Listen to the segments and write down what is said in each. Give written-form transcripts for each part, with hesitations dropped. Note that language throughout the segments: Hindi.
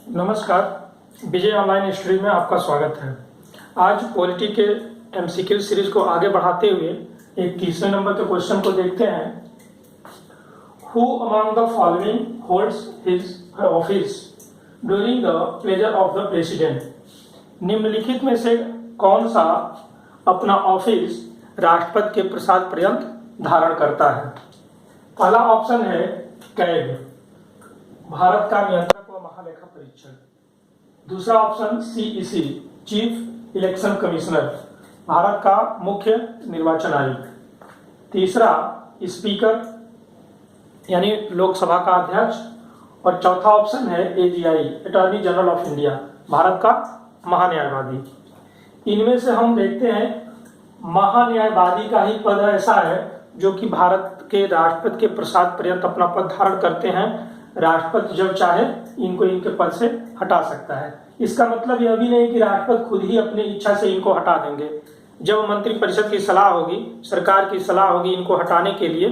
नमस्कार, विजय ऑनलाइन स्टडी में आपका स्वागत है। आज पॉलिटी के एमसीक्यू सीरीज को आगे बढ़ाते हुए एक 30वें नंबर के क्वेश्चन को देखते हैं। Who among the following holds his office during the pleasure of the president. निम्नलिखित में से कौन सा अपना ऑफिस राष्ट्रपति के प्रसाद पर्यंत धारण करता है? पहला ऑप्शन है कैग, भारत का नियंत्रक व महालेखा परीक्षक। दूसरा option CEC, chief election commissioner, Bharat का मुख्य निर्वाचन आयुक्त। तीसरा स्पीकर यानी लोकसभा का अध्यक्ष। और चौथा ऑप्शन है AGI, attorney general of India, Bharat का महान्यायवादी। इनमें से हम देखते हैं महान्यायवादी का ही पद ऐसा है जो कि भारत के राष्ट्रपति के प्रसाद पर्यंत अपना पद धारण करते हैं। राष्ट्रपति जब चाहे इनको इनके पद से हटा सकता है। इसका मतलब यह भी नहीं कि राष्ट्रपति खुद ही अपनी इच्छा से इनको हटा देंगे। जब मंत्रिपरिषद की सलाह होगी, सरकार की सलाह होगी इनको हटाने के लिए,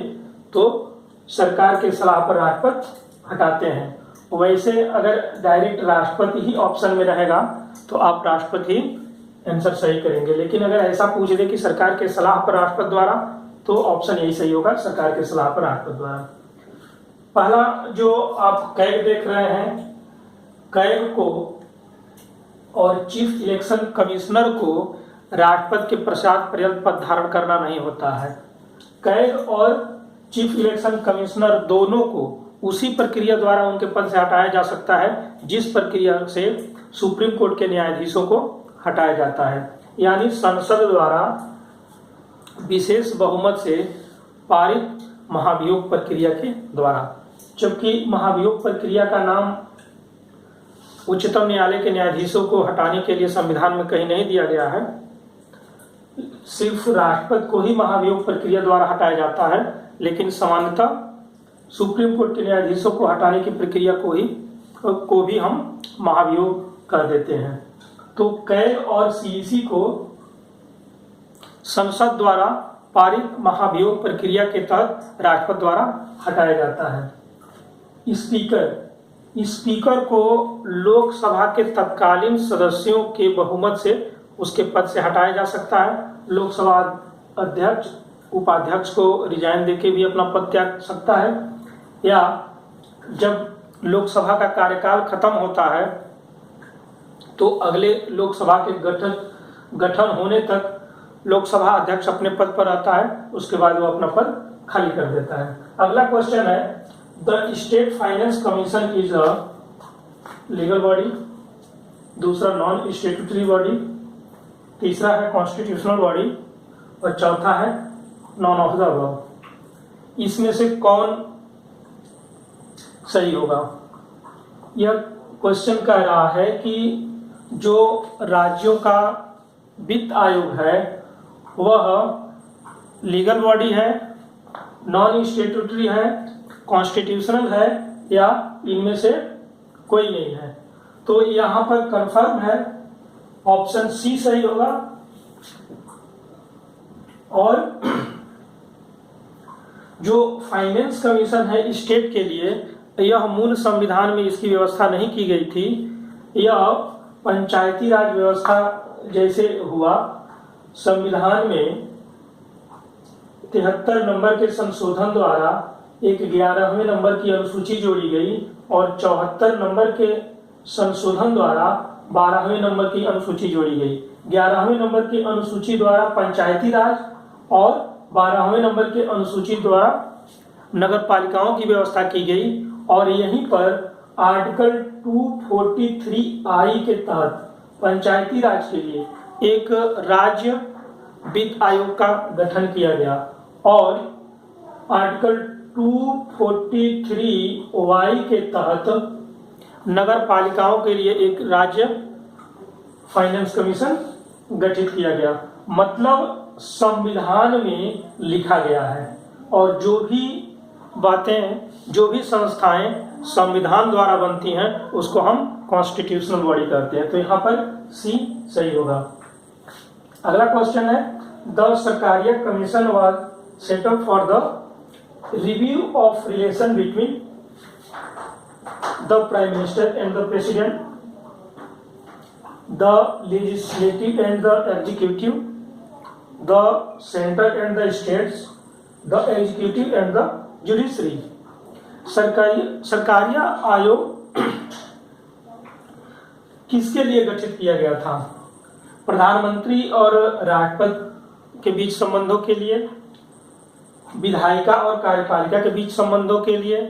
तो सरकार के सलाह पर राष्ट्रपति हटाते हैं। वैसे अगर डायरेक्ट राष्ट्रपति ही ऑप्शन में रहेगा तो आप राष्ट्रपति ही आंसर सही करेंगे। लेकिन अगर ऐसा पूछ दे कि सरकार के सलाह पर राष्ट्रपति द्वारा, तो ऑप्शन यही सही होगा, सरकार के सलाह पर राष्ट्रपति द्वारा। पहला जो आप कैग देख रहे हैं, कैग को और चीफ इलेक्शन कमिश्नर को राष्ट्रपति के प्रसाद पर्यंत पद धारण करना नहीं होता है। कैग और चीफ इलेक्शन कमिश्नर दोनों को उसी प्रक्रिया द्वारा उनके पद से हटाया जा सकता है जिस प्रक्रिया से सुप्रीम कोर्ट के न्यायाधीशों को हटाया जाता है, यानी संसद द्वारा विशेष बहुमत से पारित महाभियोग प्रक्रिया के द्वारा। जबकि महाभियोग प्रक्रिया का नाम उच्चतम न्यायालय के न्यायाधीशों को हटाने के लिए संविधान में कहीं नहीं दिया गया है। सिर्फ राष्ट्रपति को ही महाभियोग प्रक्रिया द्वारा हटाया जाता है, लेकिन सामान्यतः सुप्रीम कोर्ट के न्यायाधीशों को हटाने की प्रक्रिया को भी हम महाभियोग कर देते हैं। तो कैग और सीईसी को संसद द्वारा पारित महाभियोग प्रक्रिया के तहत राष्ट्रपति द्वारा हटाया जाता है। स्पीकर को लोकसभा के तत्कालीन सदस्यों के बहुमत से उसके पद से हटाया जा सकता है। लोकसभा अध्यक्ष उपाध्यक्ष को रिजाइन देके भी अपना पद त्याग सकता है, या जब लोकसभा का कार्यकाल खत्म होता है तो अगले लोकसभा के गठन होने तक लोकसभा अध्यक्ष अपने पद पर रहता है, उसके बाद वो अपना पद खाली कर देता है। अगला क्वेश्चन है, the state finance commission is a legal body. दूसरा नॉन स्टेट्यूटरी बॉडी। तीसरा है कॉन्स्टिट्यूशनल बॉडी। और चौथा है नॉन ऑफ द अबव। इसमें से कौन सही होगा? यह क्वेश्चन कह रहा है कि जो राज्यों का वित्त आयोग है वह लीगल बॉडी है, नॉन स्टेट्यूटरी है, कॉन्स्टिट्यूशनल है, या इनमें से कोई नहीं है। तो यहां पर कंफर्म है ऑप्शन सी सही होगा। और जो फाइनेंस कमीशन है स्टेट के लिए, यह मूल संविधान में इसकी व्यवस्था नहीं की गई थी। यह पंचायती राज व्यवस्था जैसे हुआ, संविधान में 73 नंबर के संशोधन द्वारा एक 11वें नंबर की अनुसूची जोड़ी गई और 74 नंबर के संशोधन द्वारा 12वें नंबर की अनुसूची जोड़ी गई। 11वें नंबर की अनुसूची द्वारा पंचायती राज और 12वें नंबर के अनुसूची द्वारा नगर पालिकाओं की व्यवस्था की गई। और यहीं पर आर्टिकल 243I के तहत पंचायती राज के लिए एक राज्य वित्त आयोग का गठन किया गया और आर्टिकल 243Y के तहत नगर पालिकाओं के लिए एक राज्य फाइनेंस कमीशन गठित किया गया। मतलब संविधान में लिखा गया है, और जो भी बातें, जो भी संस्थाएं संविधान द्वारा बनती हैं उसको हम कॉन्स्टिट्यूशनल बॉडी कहते हैं। तो यहाँ पर सी सही होगा। अगला क्वेश्चन है, the Sarkaria commission was setup for the review of relation between the prime minister and the president, the legislative and the executive, the centre and the states, the executive and the judiciary. Sarkaria आयोग किसके लिए गठित किया गया था? प्रधानमंत्री और राष्ट्रपति के बीच संबंधों के लिए, विधायिका और कार्यपालिका के बीच संबंधों के लिए,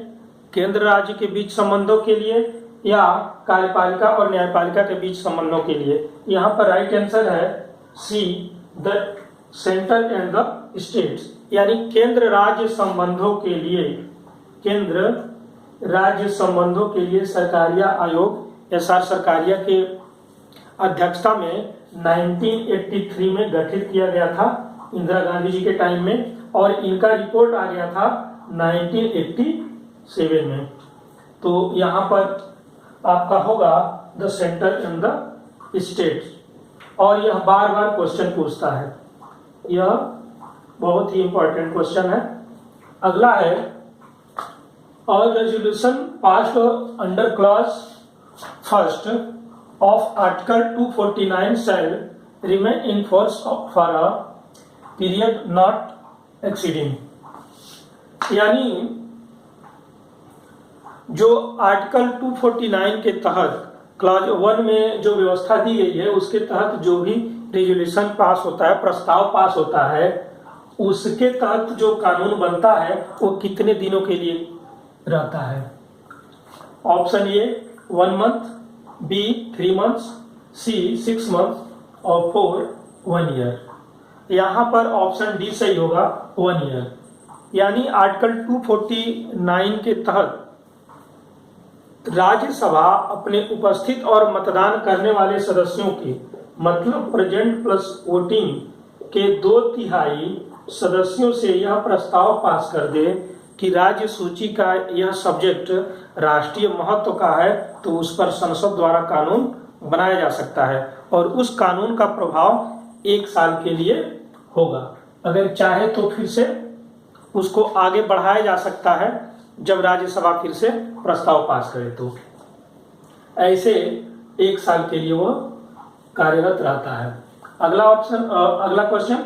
केंद्र राज्य के बीच संबंधों के लिए, या कार्यपालिका और न्यायपालिका के बीच संबंधों के लिए। यहाँ पर राइट आंसर है C, the centre and the states, यानी केंद्र राज्य संबंधों के लिए, केंद्र राज्य संबंधों के लिए सरकारिया आयोग एसआर सरकारिया के अध्यक्षता में 1983 में गठित किया गया था, इंदिरा गांधी जी के टाइम में, और इनका रिपोर्ट आ गया था 1987 में। तो यहाँ पर आपका होगा the centre and the states, और यह बार बार क्वेश्चन पूछता है, यह बहुत ही इंपॉर्टेंट क्वेश्चन है। अगला है, और resolution passed under clause first of Article 249 shall remain in force for a period not exceeding, यानी जो आर्टिकल 249 के तहत क्लॉज 1 में जो व्यवस्था दी गई है, उसके तहत जो भी रेजोल्यूशन पास होता है, प्रस्ताव पास होता है, उसके तहत जो कानून बनता है वो कितने दिनों के लिए रहता है? Option A 1 month, B 3 months, C 6 months और 4 1 ईयर। यहाँ पर ऑप्शन डी सही होगा, 1 ईयर। यानी आर्टिकल 249 के तहत राज्यसभा अपने उपस्थित और मतदान करने वाले सदस्यों के, मतलब प्रेजेंट प्लस वोटिंग के 2/3 सदस्यों से यह प्रस्ताव पास कर दे कि राज्य सूची का यह सब्जेक्ट राष्ट्रीय महत्व का है, तो उस पर संसद द्वारा कानून बनाया जा सकता है, और उस कानून का प्रभाव 1 साल के लिए होगा। अगर चाहे तो फिर से उसको आगे बढ़ाया जा सकता है जब राज्यसभा फिर से प्रस्ताव पास करे, तो ऐसे 1 साल के लिए वो कार्यरत रहता है। अगला question,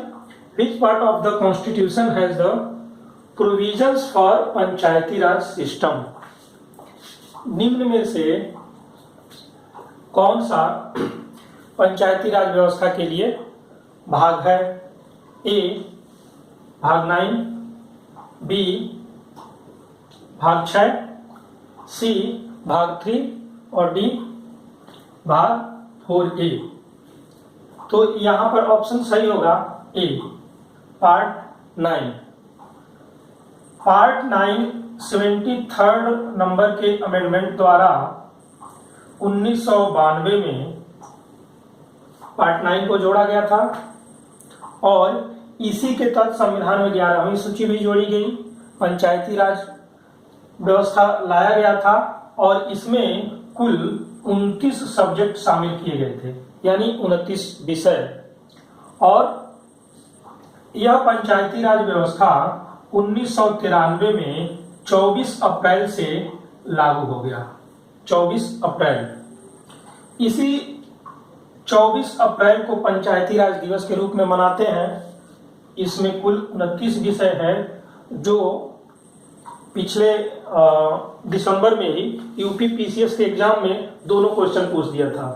which part of the constitution has the provisions for Panchayati Raj system? निम्न में से कौन सा पंचायती राज व्यवस्था के लिए भाग है? ए भाग 9, बी भाग 6, सी भाग 3 और डी भाग 4A। तो यहां पर ऑप्शन सही होगा ए, पार्ट 9। पार्ट 9 73rd नंबर के अमेंडमेंट द्वारा 1992 में पार्ट 9 को जोड़ा गया था, और इसी के तहत संविधान में 11वीं सूची भी जोड़ी गई, पंचायती राज व्यवस्था लाया गया था, और इसमें कुल 29 सब्जेक्ट शामिल किए गए थे, यानी 29 विषय। और यह पंचायती राज व्यवस्था 1993 में 24 अप्रैल से लागू हो गया, 24 अप्रैल। इसी 24 अप्रैल को पंचायती राज दिवस के रूप में मनाते हैं। इसमें कुल 29 विषय हैं, जो पिछले दिसंबर में ही यूपी पीसीएस के एग्जाम में दोनों क्वेश्चन पूछ दिया था।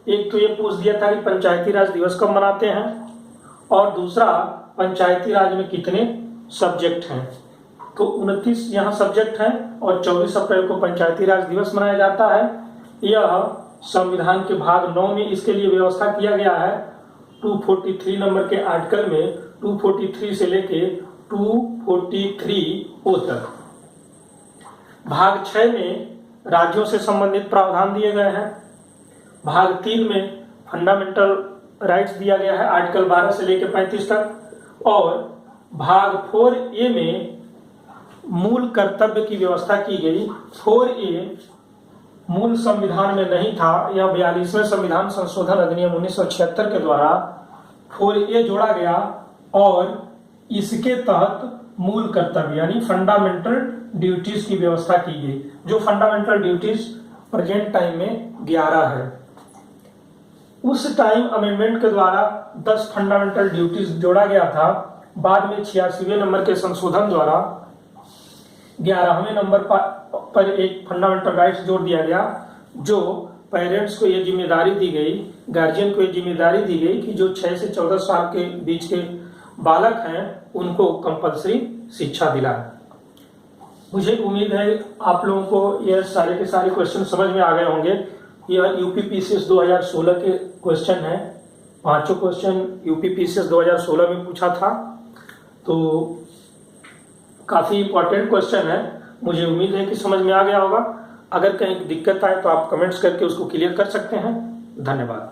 एक तो ये पूछ दिया था कि पंचायती राज दिवस कब मनाते हैं, और दूसरा पंचायती राज में कितने सब्जेक्ट हैं। तो 29 यहाँ सब्जेक्ट हैं, और 24 अप्रैल को पंचायती राज दिवस मनाया जाता है। यह संविधान के भाग 9 में इसके लिए व्यवस्था किया गया है। 243 नंबर के आर्टिकल में 243 से लेके 243O तक। भाग 6 में राज्यों से संबंधित प्रावधान दिए गए हैं। भाग 3 में फंडामेंटल राइट्स दिया गया है, आर्टिकल 12 से लेकर 35 तक। और भाग 4A में मूल कर्तव्य की व्यवस्था की गई। 4A मूल संविधान में नहीं था, यह 42वें संविधान संशोधन अधिनियम 1976 के द्वारा 4A जोड़ा गया, और इसके तहत मूल कर्तव्य यानी फंडामेंटल ड्यूटीज की व्यवस्था की गई। जो फंडामेंटल ड्यूटीज प्रेजेंट टाइम में 11 है। उस टाइम अमेंडमेंट के द्वारा 10 फंडामेंटल ड्यूटीज जोड़ा गया था। बाद में 86वें नंबर के संशोधन द्वारा 11वें नंबर पर एक फंडामेंटल राइट्स जोड़ दिया गया, जो पेरेंट्स को ये जिम्मेदारी दी गई, गार्जियन को ये जिम्मेदारी दी गई कि जो 6 से 14 साल के बीच के बालक हैं उनको कंपलसरी शिक्षा दिलाएं। मुझे उम्मीद है आप लोगों को यह सारे के सारे क्वेश्चन समझ में आ गए होंगे। यह यूपीपीसीएस 2016 के क्वेश्चन है। 5 क्वेश्चन यूपीपीसीएस 2016 में पूछा था, तो काफ़ी इंपॉर्टेंट क्वेश्चन है। मुझे उम्मीद है कि समझ में आ गया होगा। अगर कहीं दिक्कत आए तो आप कमेंट्स करके उसको क्लियर कर सकते हैं। धन्यवाद।